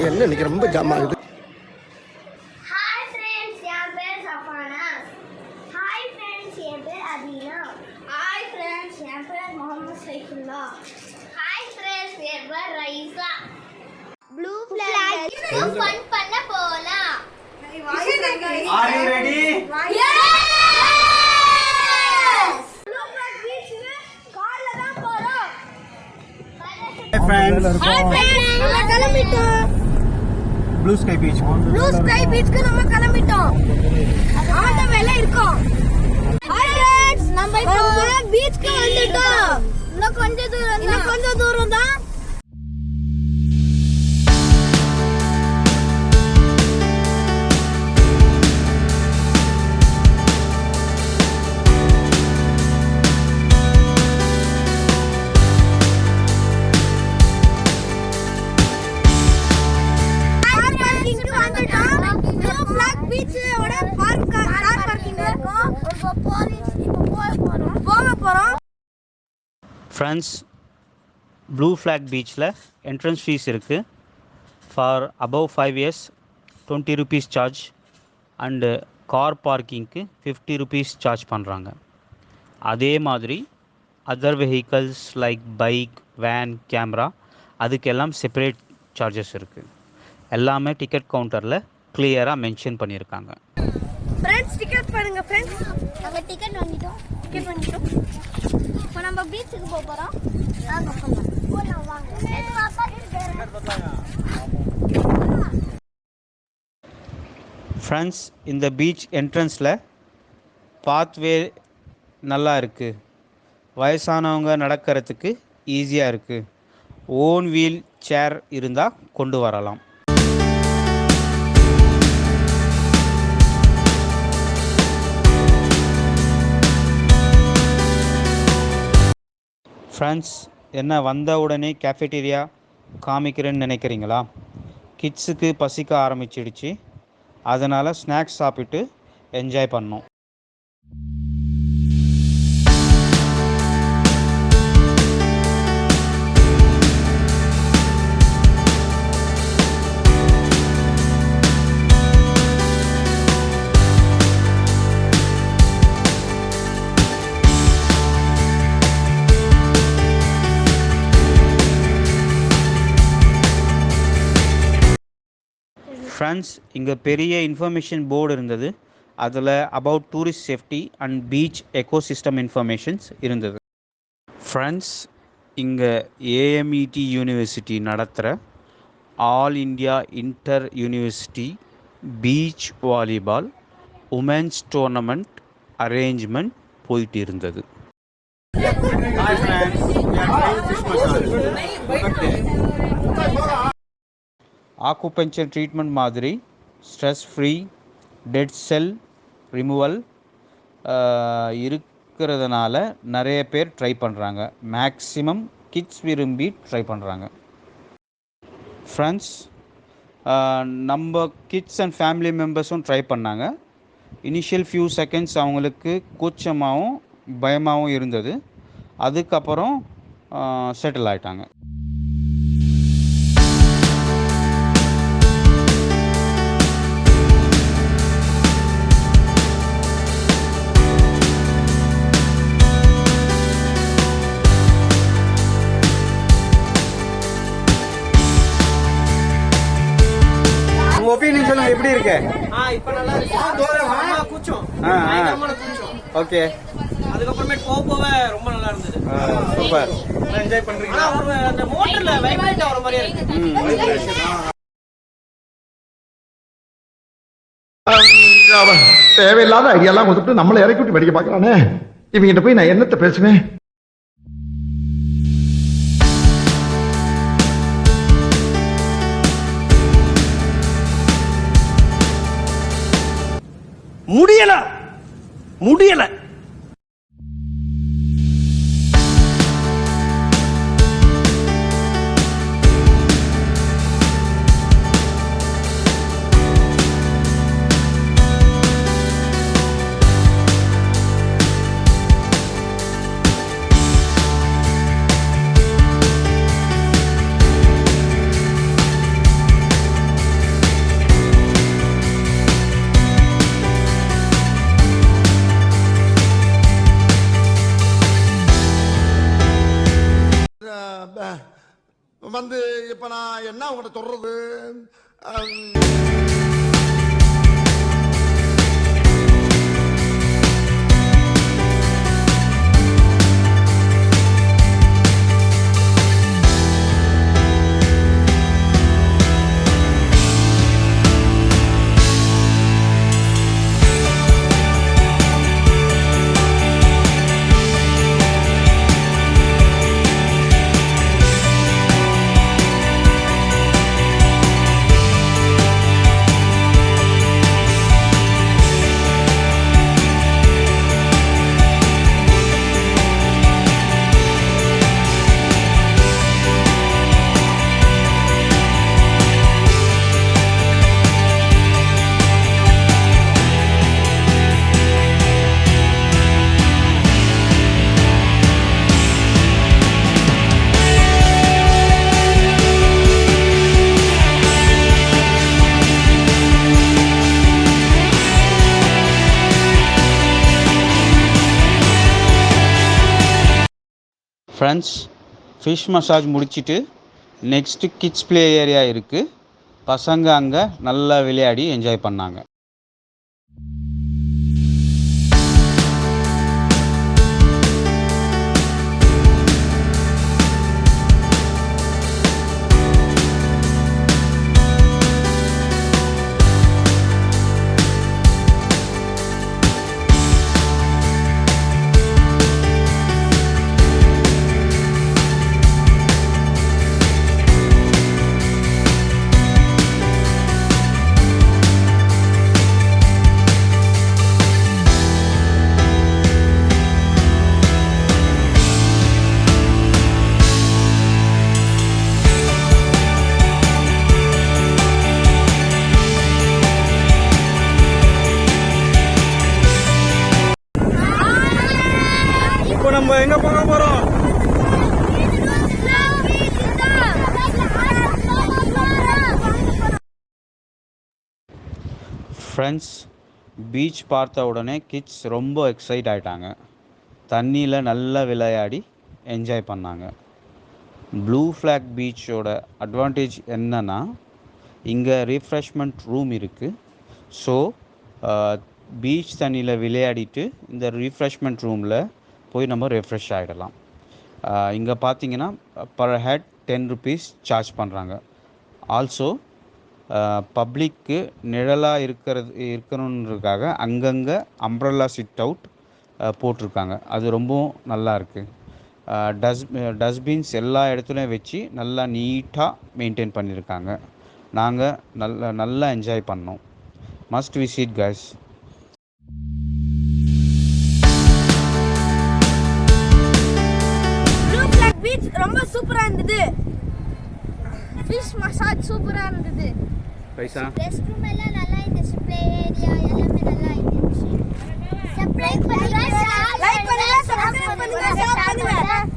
என்ன இன்னைக்கு ரொம்ப ஜாம் ஆகுது. ஹாய் ஃப்ரெண்ட்ஸ், என் பேர் சஃபானா. ஹாய் ஃப்ரெண்ட்ஸ், என் பேர் அதீனா. ஹாய் ஃப்ரெண்ட்ஸ், என் பேர் முகமது சைஃபுல்லா. ஹாய் ஃப்ரெண்ட்ஸ், என் பேர் ரைசா. ப்ளூ ஃபிளாக் ஃபன் பண்ண போலாம். Are you ready? Yes! Blue flag பீச்ல கார்ல தான் போறோம். Hi friends. ஹாய் ஃப்ரெண்ட்ஸ், நம்ம கிளம்பிட்டோம். Blue Sky Beach. Blue Sky பீச்க்கு நம்ம கிளம்பிட்டோம். ஆட்ட வேலை இருக்கோம். ஹாய் ஃப்ரெண்ட்ஸ், நம்ம இப்போ பீச்க்கு வந்துட்டோம். இன்னும் கொஞ்சம் தூரம் தான். ஃப்ரெண்ட்ஸ், ப்ளூ ஃப்ளாக் பீச்சில் என்ட்ரன்ஸ் ஃபீஸ் இருக்குது. For above 5 years 20 rupees charge and car பார்க்கிங்க்கு 50 rupees சார்ஜ் பண்ணுறாங்க. அதே மாதிரி other vehicles like bike, van, camera அதுக்கெல்லாம் செப்பரேட் சார்ஜஸ் இருக்குது. எல்லாமே டிக்கெட் கவுண்டரில் கிளியராக மென்ஷன் பண்ணியிருக்காங்க. ஃப்ரெண்ட்ஸ், டிக்கெட் பாருங்க ஃப்ரெண்ட்ஸ். நாங்க டிக்கெட் வாங்கிட்டோம். இப்போ நம்ம பீச்சுக்கு போறோம். வாங்க போலாம். ஃப்ரெண்ட்ஸ், இந்த பீச் என்ட்ரன்ஸில் பாத்வே நல்லா இருக்குது. வயசானவங்க நடக்கிறதுக்கு ஈஸியாக இருக்குது. ஓன் வீல் சேர் இருந்தால் கொண்டு வரலாம். ஃப்ரெண்ட்ஸ், என்ன வந்த உடனே கேஃபேட்டீரியா காமிக்கிறேன்னு நினைக்கிறீங்களா? கிட்ஸுக்கு பசிக்க ஆரம்பிச்சிடுச்சு. அதனால் ஸ்நாக்ஸ் சாப்பிட்டு என்ஜாய் பண்ணோம். ஃப்ரெண்ட்ஸ், இங்கே பெரிய இன்ஃபர்மேஷன் போர்டு இருந்தது. அதில் about tourist safety and beach ecosystem informations இருந்தது. ஃப்ரெண்ட்ஸ், இங்கே ஏஎம்இடி யூனிவர்சிட்டி நடத்துகிற all India inter university beach volleyball women's tournament arrangement போயிட்டு இருந்தது. Hi friends. We are trying fish massage. Acupuncture treatment மாதிரி stress free dead cell removal இருக்கிறதுனால நிறைய பேர் try பண்ணுறாங்க. மேக்ஸிமம் கிட்ஸ் விரும்பி ட்ரை பண்ணுறாங்க. ஃப்ரெண்ட்ஸ், நம்ம கிட்ஸ் அண்ட் ஃபேமிலி மெம்பர்ஸும் ட்ரை பண்ணாங்க. இனிஷியல் ஃபியூ செகண்ட்ஸ் அவங்களுக்கு கூச்சமாகவும் பயமாகவும் இருந்தது. அதுக்கப்புறம் செட்டில் ஆகிட்டாங்க. ஒப்பீனியன் சொல்லுங்க, எப்படி இருக்கு? இப்ப நல்லா இருக்கு. கூச்சம் ஓகே. அதுக்கப்புறமே போக ரொம்ப நல்லா இருந்தது. சூப்பர். என்ஜாய் பண்றீங்க. அந்த மோட்டர்ல வைப்ரேட் ஆகுற மாதிரியே இருக்கு. தேவையில்லாத ஐடியாலாம் கொடுத்துட்டு நம்மளை இறக்கி விட்டு படிக்க பார்க்கறானே. இவங்கிட்ட போய் நான் என்னத்த பேசுவேன்? முடியல. வந்து இப்ப நான் என்ன உங்கள்கிட்ட சொல்றது ஃப்ரெண்ட்ஸ், ஃபிஷ் மசாஜ் முடிச்சிட்டு நெக்ஸ்ட்டு கிட்ஸ் ப்ளே ஏரியா இருக்குது. பசங்க அங்கே நல்லா விளையாடி என்ஜாய் பண்ணாங்க. இப்போ நம்ம எங்க போக போறோம்? ஃப்ரெண்ட்ஸ், பீச் பார்த்த உடனே கிட்ஸ் ரொம்ப எக்ஸைட் ஆகிட்டாங்க. தண்ணியில் நல்லா விளையாடி என்ஜாய் பண்ணாங்க. ப்ளூ ஃப்ளாக் பீச்சோட அட்வான்டேஜ் என்னன்னா, இங்கே ரீஃப்ரெஷ்மெண்ட் ரூம் இருக்குது. ஸோ பீச் தண்ணியில் விளையாடிட்டு இந்த ரீஃப்ரெஷ்மெண்ட் ரூமில் போய் நம்ம ரெஃப்ரெஷ் ஆகிடலாம். இங்கே பார்த்தீங்கன்னா பர் ஹெட் 10 rupees சார்ஜ் பண்ணுறாங்க. ஆல்சோ பப்ளிக்கு நிழலாக இருக்கணுன்றதுக்காக அங்கங்கே அம்ப்ரெல்லா சிட் அவுட் போட்டிருக்காங்க. அது ரொம்பவும் நல்லா இருக்குது. டஸ்ட்பின்ஸ் எல்லா இடத்துலையும் வச்சு நல்லா நீட்டாக மெயின்டைன் பண்ணியிருக்காங்க. நாங்கள் நல்லா என்ஜாய் பண்ணோம். Must visit guys. பீச் ரொம்ப சூப்பரா இருந்தது. ஃபிஷ் மசாஜ் சூப்பரா இருந்தது. பைசா ரெஸ்ட் ரூம் எல்லாம் நல்லா இருந்துச்சு. ப்ளே ஏரியா எல்லாமே நல்லா இருந்துச்சு. சப்ஸ்கிரைப் பண்ணுங்க, லைக் பண்ணுங்க, சப்ஸ்கிரைப் பண்ணுங்க, ஷேர் பண்ணுங்க.